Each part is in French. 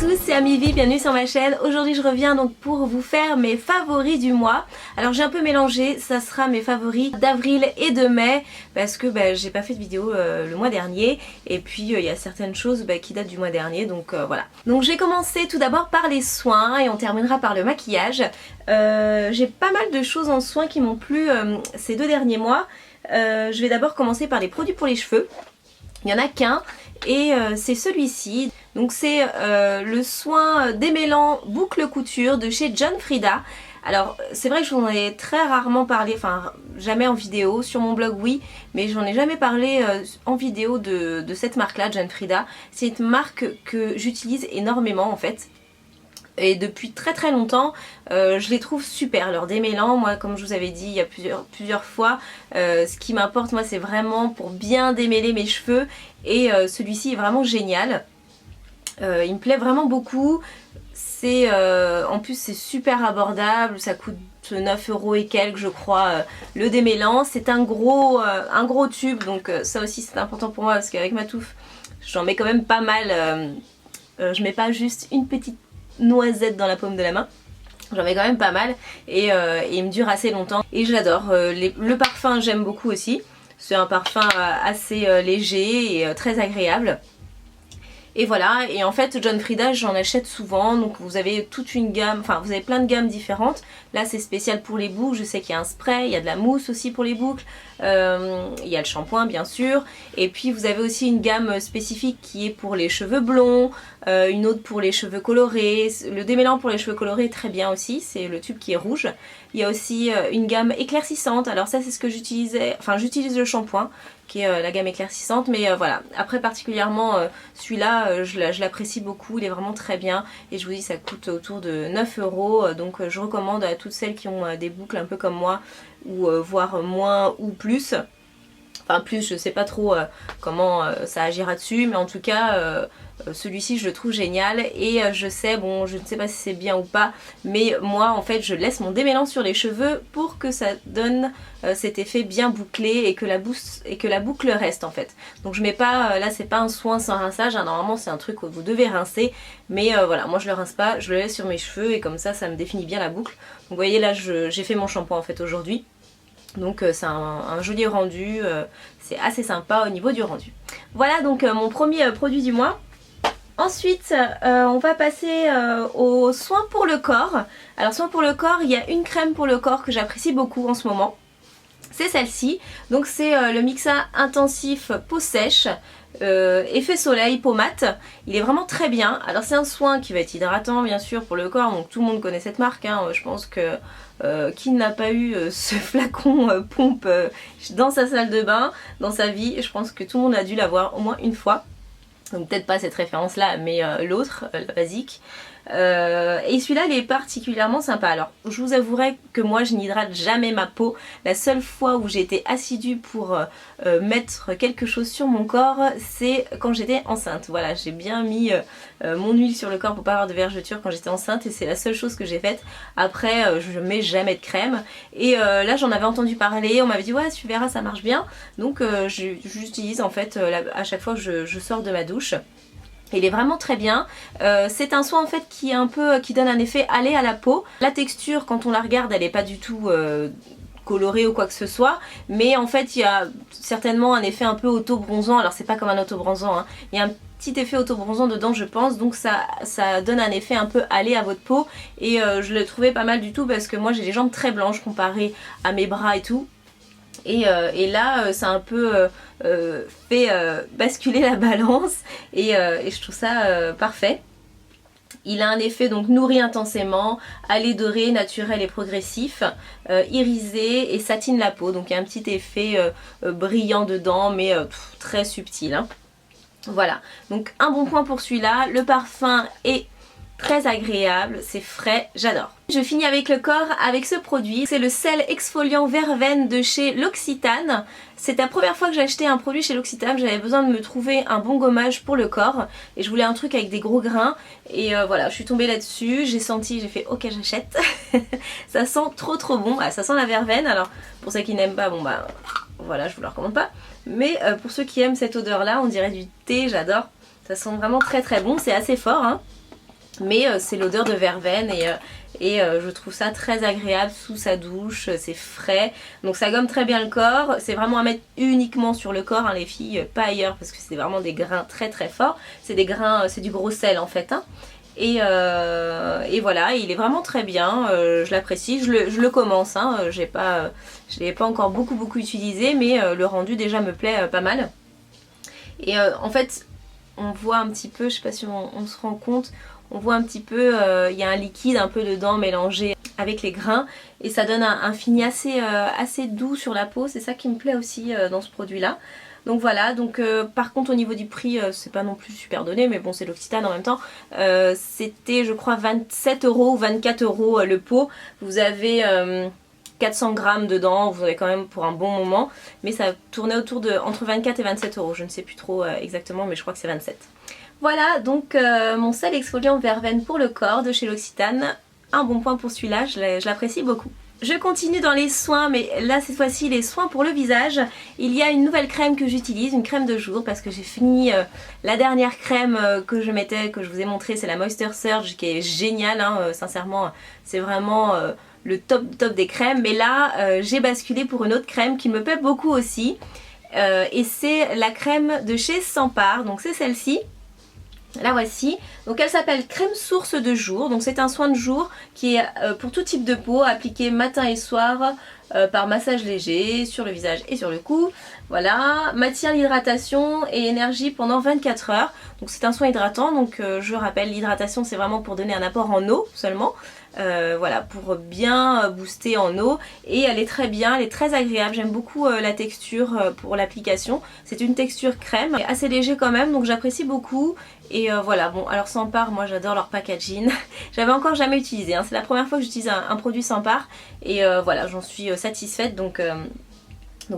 tous, c'est Amivi, bienvenue sur ma chaîne. Aujourd'hui je reviens donc pour vous faire mes favoris du mois. Alors j'ai un peu mélangé, ça sera mes favoris d'avril et de mai parce que j'ai pas fait de vidéo le mois dernier et puis il y a certaines choses qui datent du mois dernier, donc voilà. Donc j'ai commencé tout d'abord par les soins et on terminera par le maquillage. J'ai pas mal de choses en soins qui m'ont plu ces 2 derniers mois. Je vais d'abord commencer par les produits pour les cheveux. Il n'y en a qu'un et c'est celui-ci. Donc c'est le soin démêlant boucle couture de chez John Frieda. Alors c'est vrai que je vous en ai très rarement parlé, enfin jamais en vidéo, sur mon blog oui, mais j'en ai jamais parlé en vidéo de cette marque là, John Frieda. C'est une marque que j'utilise énormément en fait. Et depuis très longtemps, je les trouve super, leurs démêlants. Moi, comme je vous avais dit il y a plusieurs fois, ce qui m'importe moi c'est vraiment pour bien démêler mes cheveux. Et celui-ci est vraiment génial. Il me plaît vraiment beaucoup. En plus c'est super abordable, ça coûte 9 € et quelques je crois le démêlant. C'est un gros tube, donc ça aussi c'est important pour moi parce qu'avec ma touffe j'en mets quand même pas mal. Je mets pas juste une petite noisette dans la paume de la main, j'en mets quand même pas mal et il me dure assez longtemps et j'adore. Le parfum j'aime beaucoup aussi, c'est un parfum assez léger et très agréable. Et voilà, et en fait John Frieda j'en achète souvent, donc vous avez toute une gamme, enfin vous avez plein de gammes différentes. Là c'est spécial pour les boucles, je sais qu'il y a un spray, il y a de la mousse aussi pour les boucles, il y a le shampoing bien sûr. Et puis vous avez aussi une gamme spécifique qui est pour les cheveux blonds, une autre pour les cheveux colorés. Le démêlant pour les cheveux colorés est très bien aussi, c'est le tube qui est rouge. Il y a aussi une gamme éclaircissante, alors ça c'est ce que j'utilisais, enfin j'utilise le shampoing qui est la gamme éclaircissante, mais voilà. Après particulièrement celui-là je l'apprécie beaucoup, il est vraiment très bien et je vous dis ça coûte autour de 9 €, donc je recommande à toutes celles qui ont des boucles un peu comme moi ou voire moins ou plus. Enfin plus, je sais pas trop comment ça agira dessus, mais en tout cas celui-ci je le trouve génial. Et je sais, bon je ne sais pas si c'est bien ou pas, mais moi en fait je laisse mon démêlant sur les cheveux pour que ça donne cet effet bien bouclé et que la boucle reste en fait. Donc je mets pas, là c'est pas un soin sans rinçage, hein, normalement c'est un truc que vous devez rincer, mais voilà, moi je le rince pas, je le laisse sur mes cheveux et comme ça me définit bien la boucle. Donc vous voyez là j'ai fait mon shampoing en fait aujourd'hui. Donc c'est un joli rendu, c'est assez sympa au niveau du rendu. Voilà donc mon premier produit du mois. Ensuite on va passer aux soins pour le corps. Alors soins pour le corps, il y a une crème pour le corps que j'apprécie beaucoup en ce moment. C'est celle-ci, donc c'est le Mixa Intensif Peau Sèche. Effet soleil peau mate, il est vraiment très bien. Alors c'est un soin qui va être hydratant bien sûr pour le corps, donc tout le monde connaît cette marque, hein. Je pense que qui n'a pas eu ce flacon pompe dans sa salle de bain, dans sa vie, je pense que tout le monde a dû l'avoir au moins une fois. Donc peut-être pas cette référence là, mais l'autre, la basique. Et celui-là il est particulièrement sympa. Alors je vous avouerai que moi je n'hydrate jamais ma peau. La seule fois où j'ai été assidue pour mettre quelque chose sur mon corps, c'est quand j'étais enceinte. Voilà, j'ai bien mis mon huile sur le corps pour pas avoir de vergeture quand j'étais enceinte et c'est la seule chose que j'ai faite. Après je mets jamais de crème et là j'en avais entendu parler, on m'avait dit ouais tu verras ça marche bien. Donc j'utilise en fait à chaque fois que je sors de ma douche. Il est vraiment très bien. C'est un soin en fait qui donne un effet allé à la peau. La texture quand on la regarde elle n'est pas du tout colorée ou quoi que ce soit, mais en fait il y a certainement un effet un peu auto-bronzant. Alors c'est pas comme un auto-bronzant, hein. Il y a un petit effet auto-bronzant dedans je pense, donc ça donne un effet un peu allé à votre peau et je l'ai trouvé pas mal du tout parce que moi j'ai les jambes très blanches comparées à mes bras et tout. Et là ça a un peu fait basculer la balance et je trouve ça parfait. Il a un effet donc nourri intensément, allé doré, naturel et progressif, irisé et satine la peau. Donc il y a un petit effet brillant dedans mais très subtil, hein. Voilà, donc un bon point pour celui-là. Le parfum est très agréable, c'est frais, j'adore. Je finis avec le corps avec ce produit, c'est le sel exfoliant verveine de chez L'Occitane. C'est la première fois que j'ai acheté un produit chez L'Occitane, j'avais besoin de me trouver un bon gommage pour le corps et je voulais un truc avec des gros grains et voilà, je suis tombée là-dessus, j'ai senti, j'ai fait ok j'achète. Ça sent trop bon, ah, ça sent la verveine, alors pour ceux qui n'aiment pas, bon bah voilà je vous le recommande pas, mais pour ceux qui aiment cette odeur là, on dirait du thé, j'adore. Ça sent vraiment très bon, c'est assez fort hein. Mais c'est l'odeur de verveine et je trouve ça très agréable sous sa douche, c'est frais, donc ça gomme très bien le corps. C'est vraiment à mettre uniquement sur le corps, hein, les filles, pas ailleurs, parce que c'est vraiment des grains très très forts. C'est des grains, c'est du gros sel en fait, hein. Et voilà, il est vraiment très bien, je l'apprécie, je le commence, hein, je l'ai pas encore beaucoup utilisé, mais le rendu déjà me plaît pas mal. Et en fait, on voit un petit peu, je sais pas si on se rend compte, on voit un petit peu, il y a un liquide un peu dedans mélangé avec les grains et ça donne un fini assez doux sur la peau. C'est ça qui me plaît aussi dans ce produit là. Donc voilà, donc par contre au niveau du prix c'est pas non plus super donné, mais bon c'est L'Occitane en même temps. C'était je crois 27 € ou 24 € le pot. Vous avez 400 grammes dedans, vous en avez quand même pour un bon moment, mais ça tournait autour de entre 24 et 27 €, je ne sais plus trop exactement, mais je crois que c'est 27. Voilà donc mon sel exfoliant verveine pour le corps de chez L'Occitane. Un bon point pour celui-là, je l'apprécie beaucoup. Je continue dans les soins, mais là cette fois-ci les soins pour le visage. Il y a une nouvelle crème que j'utilise, une crème de jour, parce que j'ai fini la dernière crème que je mettais, que je vous ai montré, c'est la Moisture Surge, qui est géniale, hein, sincèrement c'est vraiment le top des crèmes. Mais là j'ai basculé pour une autre crème qui me plaît beaucoup aussi, et c'est la crème de chez Sampar, donc c'est celle-ci. La voici, donc elle s'appelle crème source de jour, donc c'est un soin de jour qui est pour tout type de peau, appliqué matin et soir par massage léger sur le visage et sur le cou. Voilà, maintient l'hydratation et énergie pendant 24 heures, donc c'est un soin hydratant, donc je rappelle l'hydratation c'est vraiment pour donner un apport en eau seulement. Voilà, pour bien booster en eau, et elle est très bien, elle est très agréable, j'aime beaucoup la texture pour l'application. C'est une texture crème, assez léger quand même, donc j'apprécie beaucoup. Et voilà, bon alors Sampar, moi j'adore leur packaging. J'avais encore jamais utilisé, hein. C'est la première fois que j'utilise un produit Sampar, et voilà, j'en suis satisfaite, donc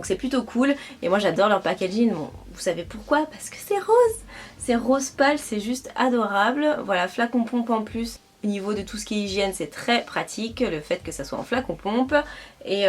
c'est plutôt cool. Et moi j'adore leur packaging, bon, vous savez pourquoi? Parce que c'est rose, c'est rose pâle, c'est juste adorable. Voilà, flacon pompe en plus. Au niveau de tout ce qui est hygiène, c'est très pratique, le fait que ça soit en flacon pompe. Et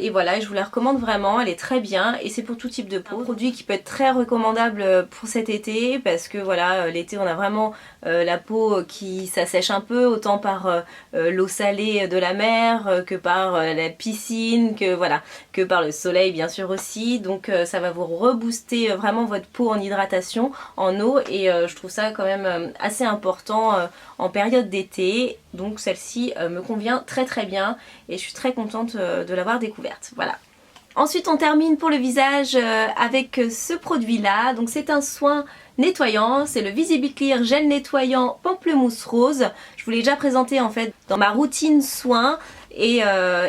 voilà, je vous la recommande vraiment, elle est très bien et c'est pour tout type de peau. Un produit qui peut être très recommandable pour cet été, parce que voilà, l'été on a vraiment la peau qui s'assèche un peu, autant par l'eau salée de la mer que par la piscine, que par le soleil bien sûr aussi. Donc ça va vous rebooster vraiment votre peau en hydratation, en eau, et je trouve ça quand même assez important en période d'été. Donc celle-ci me convient très bien et je suis très contente de l'avoir découverte. Voilà. Ensuite on termine pour le visage avec ce produit là. Donc c'est un soin nettoyant, c'est le Visibiclear gel nettoyant pamplemousse rose. Je vous l'ai déjà présenté en fait dans ma routine soin. Et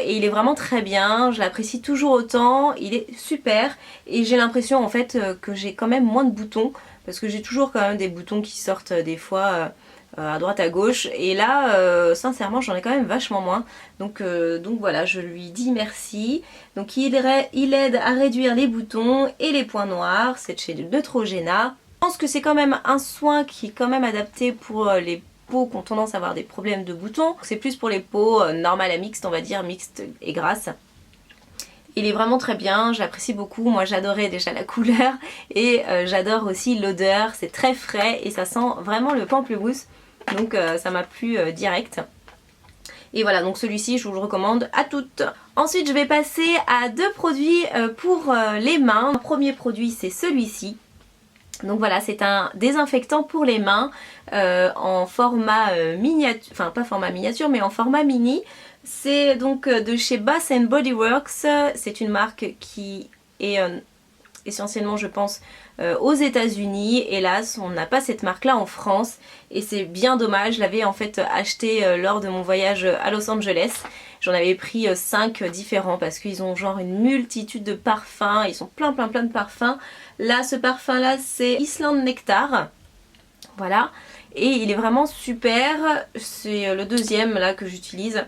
il est vraiment très bien, je l'apprécie toujours autant, il est super. Et j'ai l'impression en fait que j'ai quand même moins de boutons, parce que j'ai toujours quand même des boutons qui sortent des fois à droite à gauche, et là sincèrement j'en ai quand même vachement moins, donc voilà, je lui dis merci. Donc il aide à réduire les boutons et les points noirs, c'est de chez Neutrogena. Je pense que c'est quand même un soin qui est quand même adapté pour les peaux qui ont tendance à avoir des problèmes de boutons. C'est plus pour les peaux normales à mixtes, on va dire mixtes et grasses. Il est vraiment très bien, je l'apprécie beaucoup. Moi j'adorais déjà la couleur et j'adore aussi l'odeur, c'est très frais et ça sent vraiment le pamplemousse, donc ça m'a plu direct. Et voilà, donc celui-ci je vous le recommande à toutes. Ensuite je vais passer à deux produits pour les mains. Le premier produit c'est celui-ci. Donc voilà, c'est un désinfectant pour les mains en format miniature, enfin pas format miniature mais en format mini. C'est donc de chez Bath Body Works, c'est une marque qui est essentiellement je pense aux États-Unis. Hélas on n'a pas cette marque là en France et c'est bien dommage. Je l'avais en fait acheté lors de mon voyage à Los Angeles. J'en avais pris 5 différents parce qu'ils ont genre une multitude de parfums, ils sont plein de parfums. Là ce parfum là c'est Island Nectar, voilà, et il est vraiment super. C'est le deuxième là que j'utilise.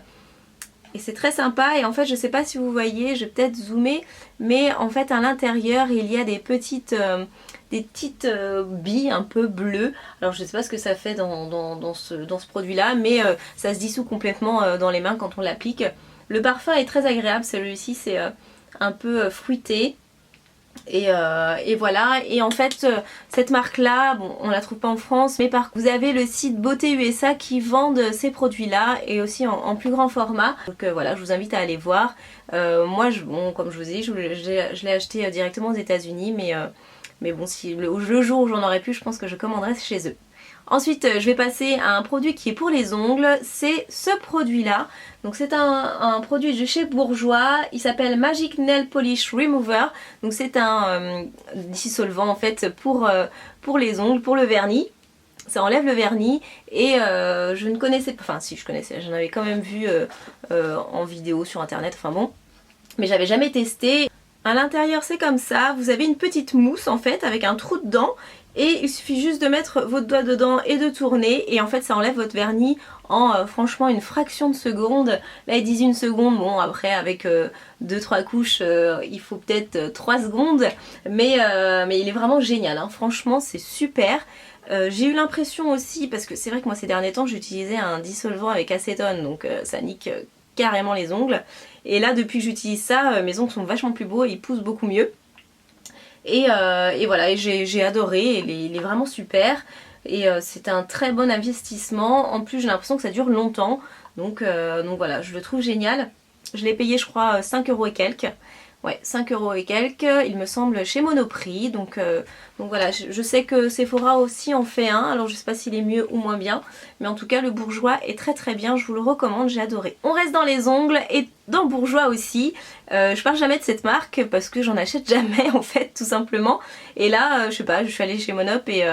Et c'est très sympa, et en fait je sais pas si vous voyez, je vais peut-être zoomer, mais en fait à l'intérieur il y a des petites billes un peu bleues. Alors je sais pas ce que ça fait dans ce produit là, mais ça se dissout complètement dans les mains quand on l'applique. Le parfum est très agréable, celui-ci c'est un peu fruité. Et voilà, et en fait cette marque là, bon on la trouve pas en France, mais par contre vous avez le site Beauté USA qui vendent ces produits là et aussi en plus grand format. Donc voilà, je vous invite à aller voir. Moi bon, comme je vous ai dit, je l'ai acheté directement aux États-Unis, mais bon, si le jour où j'en aurai plus, je pense que je commanderai chez eux. Ensuite, je vais passer à un produit qui est pour les ongles, c'est ce produit-là. Donc c'est un produit de chez Bourjois, il s'appelle Magic Nail Polish Remover. Donc c'est un dissolvant en fait pour les ongles, pour le vernis. Ça enlève le vernis et je ne connaissais pas, enfin si je connaissais, j'en avais quand même vu en vidéo sur internet, enfin bon. Mais j'avais jamais testé. À l'intérieur c'est comme ça, vous avez une petite mousse en fait avec un trou dedans. Et il suffit juste de mettre votre doigt dedans et de tourner et en fait ça enlève votre vernis en franchement une fraction de seconde. Là ils disent une seconde, bon après avec 2-3 couches il faut peut-être 3 secondes mais il est vraiment génial, hein. Franchement c'est super. J'ai eu l'impression aussi, parce que c'est vrai que moi ces derniers temps j'utilisais un dissolvant avec acétone donc ça nique carrément les ongles. Et là depuis que j'utilise ça, mes ongles sont vachement plus beaux et ils poussent beaucoup mieux. Et voilà, j'ai adoré, il est vraiment super et c'est un très bon investissement. En plus j'ai l'impression que ça dure longtemps, donc voilà, je le trouve génial. Je l'ai payé je crois 5 € et quelques. Ouais, 5 € et quelques, il me semble, chez Monoprix. Donc voilà, je sais que Sephora aussi en fait un. Alors je sais pas s'il est mieux ou moins bien. Mais en tout cas, le Bourjois est très très bien. Je vous le recommande, j'ai adoré. On reste dans les ongles et dans Bourjois aussi. Je parle jamais de cette marque parce que j'en achète jamais en fait, tout simplement. Et là, je sais pas, je suis allée chez Monop et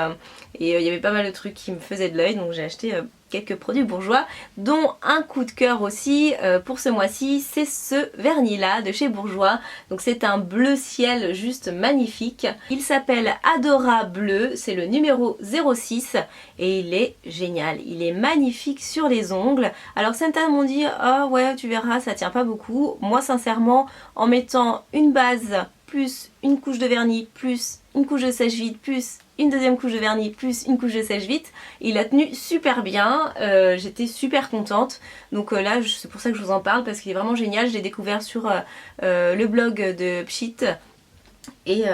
il y avait pas mal de trucs qui me faisaient de l'œil. Donc j'ai acheté quelques produits Bourjois, dont un coup de cœur aussi pour ce mois-ci, c'est ce vernis là de chez Bourjois. Donc c'est un bleu ciel juste magnifique. Il s'appelle Adora Bleu, c'est le numéro 06 et il est génial. Il est magnifique sur les ongles. Alors certains m'ont dit ah ouais tu verras ça tient pas beaucoup. Moi sincèrement en mettant une base plus une couche de vernis plus une couche de sèche-vide plus une deuxième couche de vernis plus une couche de sèche-vide, il a tenu super bien, j'étais super contente. Donc là c'est pour ça que je vous en parle parce qu'il est vraiment génial. Je l'ai découvert sur le blog de Pchit. Et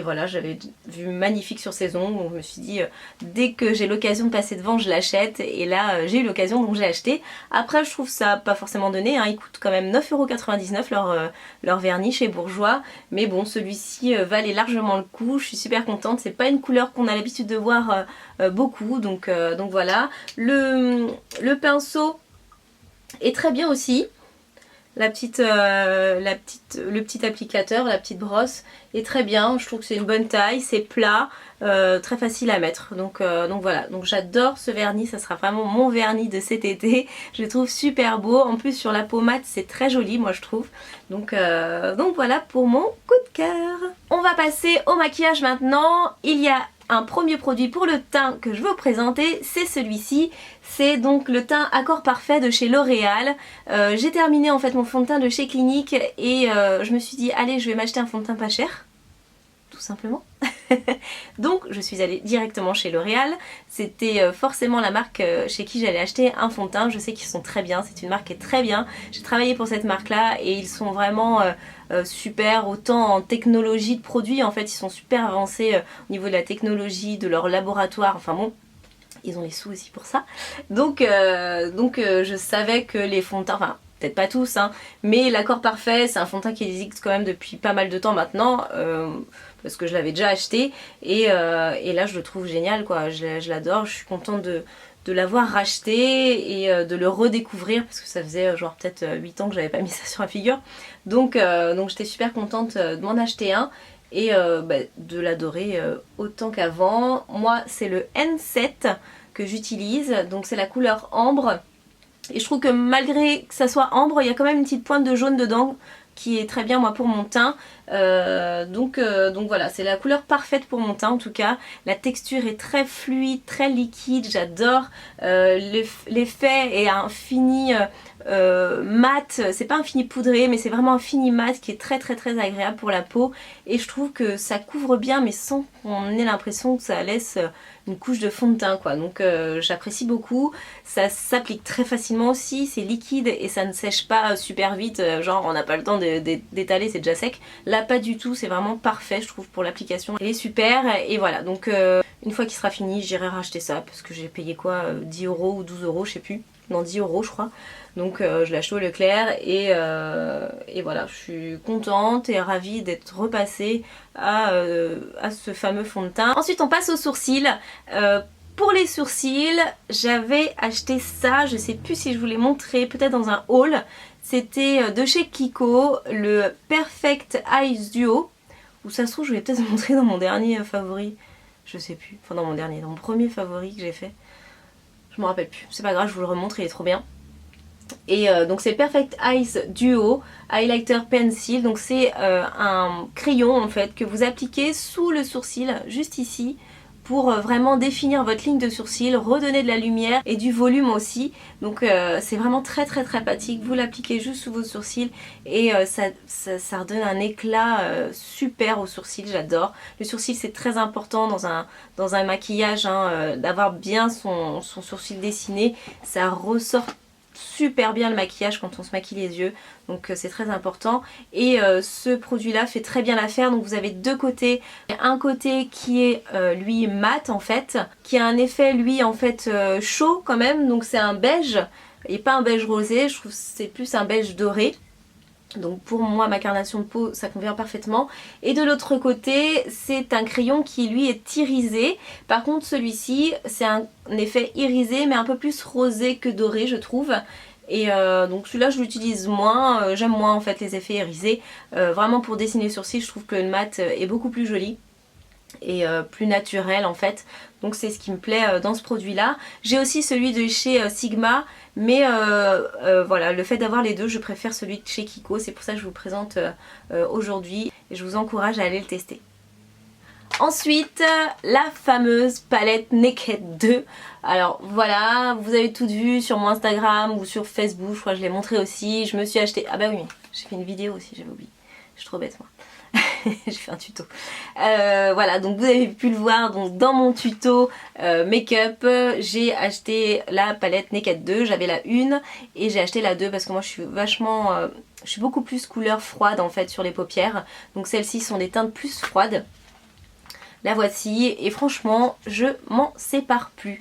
voilà, j'avais vu magnifique sur ses ongles, donc je me suis dit dès que j'ai l'occasion de passer devant je l'achète, et là j'ai eu l'occasion donc j'ai acheté. Après je trouve ça pas forcément donné, hein. Il coûte quand même 9,99 € leur vernis chez Bourjois, mais bon celui-ci valait largement le coup, je suis super contente, c'est pas une couleur qu'on a l'habitude de voir beaucoup, donc voilà. Le pinceau est très bien aussi. Le petit applicateur, la petite brosse est très bien, je trouve que c'est une bonne taille, c'est plat, très facile à mettre. Donc voilà, donc j'adore ce vernis, ça sera vraiment mon vernis de cet été. Je le trouve super beau, en plus sur la pommade c'est très joli moi je trouve. Donc voilà pour mon coup de cœur. On va passer au maquillage maintenant. Il y a un premier produit pour le teint que je veux vous présenter, c'est celui-ci. C'est donc le teint Accord Parfait de chez L'Oréal. J'ai terminé en fait mon fond de teint de chez Clinique et je me suis dit allez je vais m'acheter un fond de teint pas cher, tout simplement. Donc je suis allée directement chez L'Oréal. C'était forcément la marque chez qui j'allais acheter un fond de teint. Je sais qu'ils sont très bien, c'est une marque qui est très bien. J'ai travaillé pour cette marque là et ils sont vraiment super, autant en technologie de produits, en fait ils sont super avancés au niveau de la technologie, de leur laboratoire, enfin bon, ils ont les sous aussi pour ça. Donc je savais que les fonds de teint, enfin peut-être pas tous, hein, mais l'Accord Parfait c'est un fond de teint qui existe quand même depuis pas mal de temps maintenant, parce que je l'avais déjà acheté et là je le trouve génial quoi, je l'adore, je suis contente de l'avoir racheté et de le redécouvrir parce que ça faisait genre peut-être 8 ans que j'avais pas mis ça sur la figure, donc j'étais super contente de m'en acheter un et de l'adorer autant qu'avant. Moi c'est le N7 que j'utilise, donc c'est la couleur ambre et je trouve que malgré que ça soit ambre il y a quand même une petite pointe de jaune dedans qui est très bien moi pour mon teint, donc voilà, c'est la couleur parfaite pour mon teint en tout cas. La texture est très fluide, très liquide, j'adore. L'effet est un fini mat, c'est pas un fini poudré mais c'est vraiment un fini mat qui est très agréable pour la peau et je trouve que ça couvre bien mais sans qu'on ait l'impression que ça laisse une couche de fond de teint quoi. Donc j'apprécie beaucoup, ça s'applique très facilement aussi, c'est liquide et ça ne sèche pas super vite, genre on n'a pas le temps d'étaler, c'est déjà sec. Là pas du tout, c'est vraiment parfait je trouve pour l'application, elle est super et voilà. Donc une fois qu'il sera fini j'irai racheter ça parce que j'ai payé quoi 10 euros ou 12 euros je sais plus, non 10 euros je crois. Donc je l'ai acheté au Leclerc et voilà, je suis contente et ravie d'être repassée à ce fameux fond de teint. Ensuite on passe aux sourcils. Pour les sourcils, j'avais acheté ça, je sais plus si je vous l'ai montré, peut-être dans un haul. C'était de chez Kiko, le Perfect Eyes Duo. Ou ça se trouve je vais peut-être vous montrer dans mon dernier favori. Je sais plus, enfin dans mon premier favori que j'ai fait. Je me rappelle plus, c'est pas grave, je vous le remontre, il est trop bien. Et donc c'est Perfect Eyes Duo Highlighter Pencil, donc c'est un crayon en fait que vous appliquez sous le sourcil, juste ici, pour vraiment définir votre ligne de sourcil, redonner de la lumière et du volume aussi. Donc c'est vraiment très pratique, vous l'appliquez juste sous vos sourcils et ça redonne un éclat super aux sourcils, j'adore. Le sourcil c'est très important dans un maquillage, hein, d'avoir bien son sourcil dessiné, ça ressort super bien le maquillage quand on se maquille les yeux, donc c'est très important et ce produit là fait très bien l'affaire. Donc vous avez deux côtés, un côté qui est lui mat en fait, qui a un effet lui en fait chaud quand même, donc c'est un beige et pas un beige rosé, je trouve que c'est plus un beige doré. Donc pour moi ma carnation de peau ça convient parfaitement. Et de l'autre côté c'est un crayon qui lui est irisé. Par contre celui-ci c'est un effet irisé mais un peu plus rosé que doré je trouve. Et donc celui-là je l'utilise moins, j'aime moins en fait les effets irisés. Vraiment pour dessiner les sourcils je trouve que le mat est beaucoup plus joli et plus naturel en fait, donc c'est ce qui me plaît dans ce produit là. J'ai aussi celui de chez Sigma mais voilà, le fait d'avoir les deux je préfère celui de chez Kiko, c'est pour ça que je vous le présente aujourd'hui et je vous encourage à aller le tester. Ensuite, la fameuse palette Naked 2. Alors voilà, vous avez tout vu sur mon Instagram ou sur Facebook, je crois que je l'ai montré aussi. Je me suis acheté... Ah bah oui, j'ai fait une vidéo aussi, j'avais oublié. Je suis trop bête moi. J'ai fait un tuto. Voilà, donc vous avez pu le voir, donc dans mon tuto make-up, j'ai acheté la palette Naked 2, j'avais la 1 et j'ai acheté la 2 parce que moi je suis vachement... je suis beaucoup plus couleur froide en fait sur les paupières. Donc celles-ci sont des teintes plus froides. La voici et franchement je m'en sépare plus.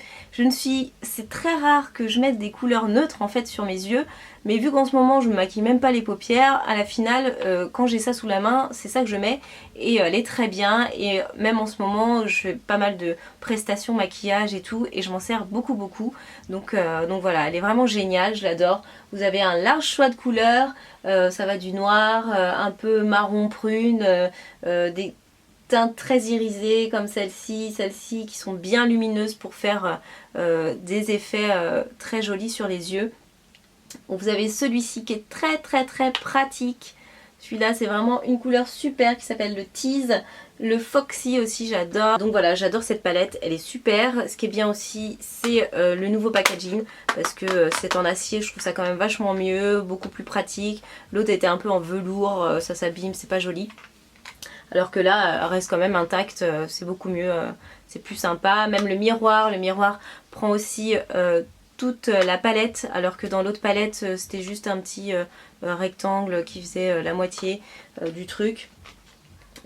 C'est très rare que je mette des couleurs neutres en fait sur mes yeux, mais vu qu'en ce moment je me maquille même pas les paupières, à la finale quand j'ai ça sous la main c'est ça que je mets et elle est très bien. Et même en ce moment je fais pas mal de prestations maquillage et tout et je m'en sers beaucoup. Donc voilà, elle est vraiment géniale, je l'adore. Vous avez un large choix de couleurs, ça va du noir, un peu marron prune, des teintes très irisées comme celle-ci qui sont bien lumineuses pour faire des effets très jolis sur les yeux. Vous avez celui-ci qui est très pratique. Celui-là c'est vraiment une couleur super qui s'appelle le Tease. Le Foxy aussi j'adore. Donc voilà, j'adore cette palette, elle est super. Ce qui est bien aussi c'est le nouveau packaging parce que c'est en acier, je trouve ça quand même vachement mieux, beaucoup plus pratique. L'autre était un peu en velours, ça s'abîme, c'est pas joli. Alors que là, elle reste quand même intacte, c'est beaucoup mieux, c'est plus sympa. Même le miroir prend aussi toute la palette, alors que dans l'autre palette, c'était juste un petit rectangle qui faisait la moitié du truc.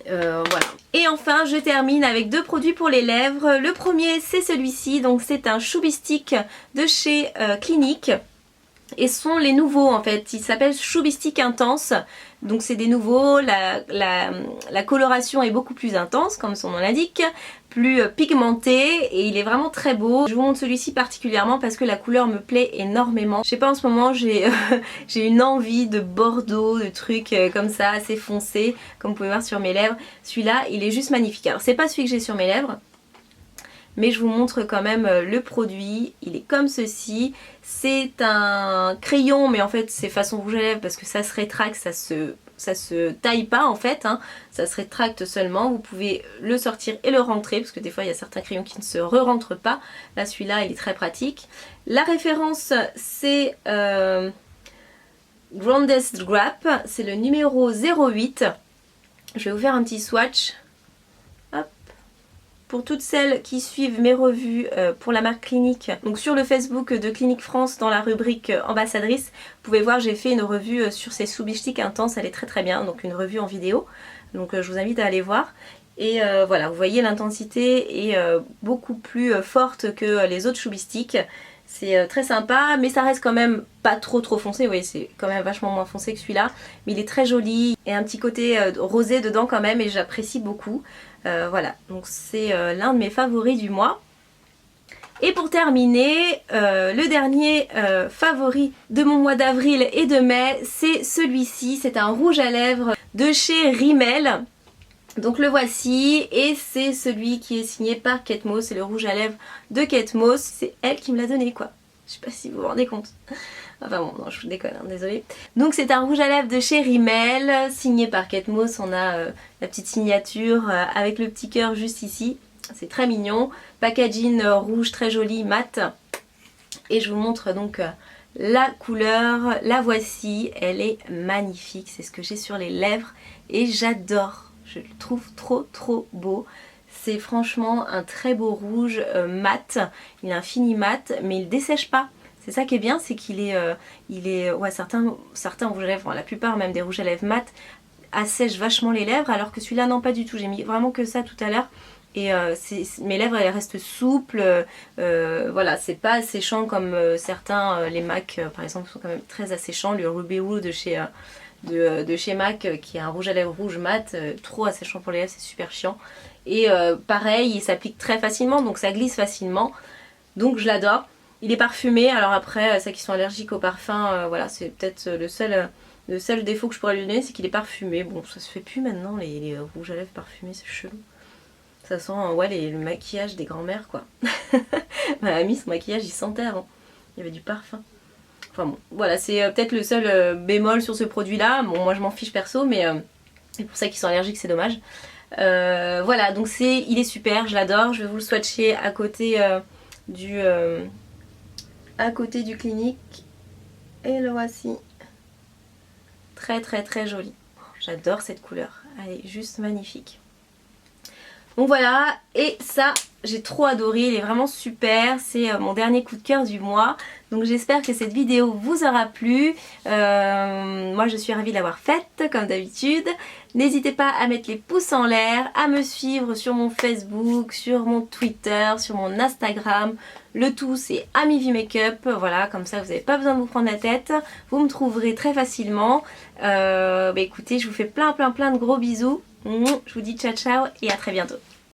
Voilà. Et enfin, je termine avec deux produits pour les lèvres. Le premier, c'est celui-ci, donc c'est un Chubby Stick de chez Clinique. Et ce sont les nouveaux en fait, ils s'appellent Chubby Stick Intense. Donc c'est des nouveaux, la coloration est beaucoup plus intense comme son nom l'indique, plus pigmenté et il est vraiment très beau. Je vous montre celui-ci particulièrement parce que la couleur me plaît énormément. Je sais pas, en ce moment j'ai une envie de bordeaux, de trucs comme ça assez foncés comme vous pouvez voir sur mes lèvres. Celui-là il est juste magnifique. Alors c'est pas celui que j'ai sur mes lèvres, mais je vous montre quand même le produit. Il est comme ceci. C'est un crayon mais en fait c'est façon rouge à lèvres parce que ça se rétracte, ça se taille pas en fait, hein. Ça se rétracte seulement. Vous pouvez le sortir et le rentrer parce que des fois il y a certains crayons qui ne se re-rentrent pas. Là celui-là il est très pratique. La référence c'est Grandest Grap, c'est le numéro 08. Je vais vous faire un petit swatch. Hop. Pour toutes celles qui suivent mes revues pour la marque Clinique, donc sur le Facebook de Clinique France dans la rubrique ambassadrice, vous pouvez voir j'ai fait une revue sur ces sous-bistiques intenses, elle est très très bien, donc une revue en vidéo, donc je vous invite à aller voir. Et voilà, vous voyez l'intensité est beaucoup plus forte que les autres choubistiques. C'est très sympa, mais ça reste quand même pas trop foncé. Vous voyez, c'est quand même vachement moins foncé que celui-là. Mais il est très joli et un petit côté rosé dedans quand même et j'apprécie beaucoup. Voilà, donc c'est l'un de mes favoris du mois. Et pour terminer, le dernier favori de mon mois d'avril et de mai, c'est celui-ci. C'est un rouge à lèvres de chez Rimmel. Donc le voici et c'est celui qui est signé par Kate Moss, c'est le rouge à lèvres de Kate Moss, c'est elle qui me l'a donné quoi. Je sais pas si vous vous rendez compte. Enfin bon, non, je vous déconne, hein, désolée. Donc c'est un rouge à lèvres de chez Rimmel, signé par Kate Moss, on a la petite signature avec le petit cœur juste ici. C'est très mignon, packaging rouge très joli, mat. Et je vous montre donc la couleur, la voici, elle est magnifique, c'est ce que j'ai sur les lèvres et j'adore. Je le trouve trop beau. C'est franchement un très beau rouge mat. Il est un fini mat, mais il dessèche pas. C'est ça qui est bien, c'est qu'il est, ouais, certains rouges à lèvres, la plupart même des rouges à lèvres mat, assèchent vachement les lèvres, alors que celui-là non pas du tout. J'ai mis vraiment que ça tout à l'heure. Et mes lèvres elles restent souples, voilà, c'est pas asséchant comme certains, les MAC par exemple sont quand même très asséchants. Le Ruby Woo de chez MAC qui est un rouge à lèvres rouge mat, trop asséchant pour les lèvres, c'est super chiant. Et pareil, il s'applique très facilement, donc ça glisse facilement, donc je l'adore. Il est parfumé, alors après ceux qui sont allergiques au parfum, voilà, c'est peut-être le seul défaut que je pourrais lui donner, c'est qu'il est parfumé. Bon, ça se fait plus maintenant les rouges à lèvres parfumés, c'est chelou. Ça sent ouais, le maquillage des grands-mères quoi. Ma amie, son maquillage il sentait avant, il y avait du parfum. Enfin bon, voilà, c'est peut-être le seul bémol sur ce produit là. Bon, moi je m'en fiche perso, mais c'est pour ça qu'ils sont allergiques, c'est dommage. Voilà, donc il est super, je l'adore. Je vais vous le swatcher à côté du Clinique. Et le voici. Très joli. J'adore cette couleur, elle est juste magnifique. Donc voilà, et ça j'ai trop adoré, il est vraiment super, c'est mon dernier coup de cœur du mois. Donc j'espère que cette vidéo vous aura plu. Moi je suis ravie de l'avoir faite comme d'habitude. N'hésitez pas à mettre les pouces en l'air, à me suivre sur mon Facebook, sur mon Twitter, sur mon Instagram. Le tout c'est Amivi Makeup, voilà, comme ça vous n'avez pas besoin de vous prendre la tête. Vous me trouverez très facilement. Écoutez, je vous fais plein de gros bisous. Je vous dis ciao et à très bientôt.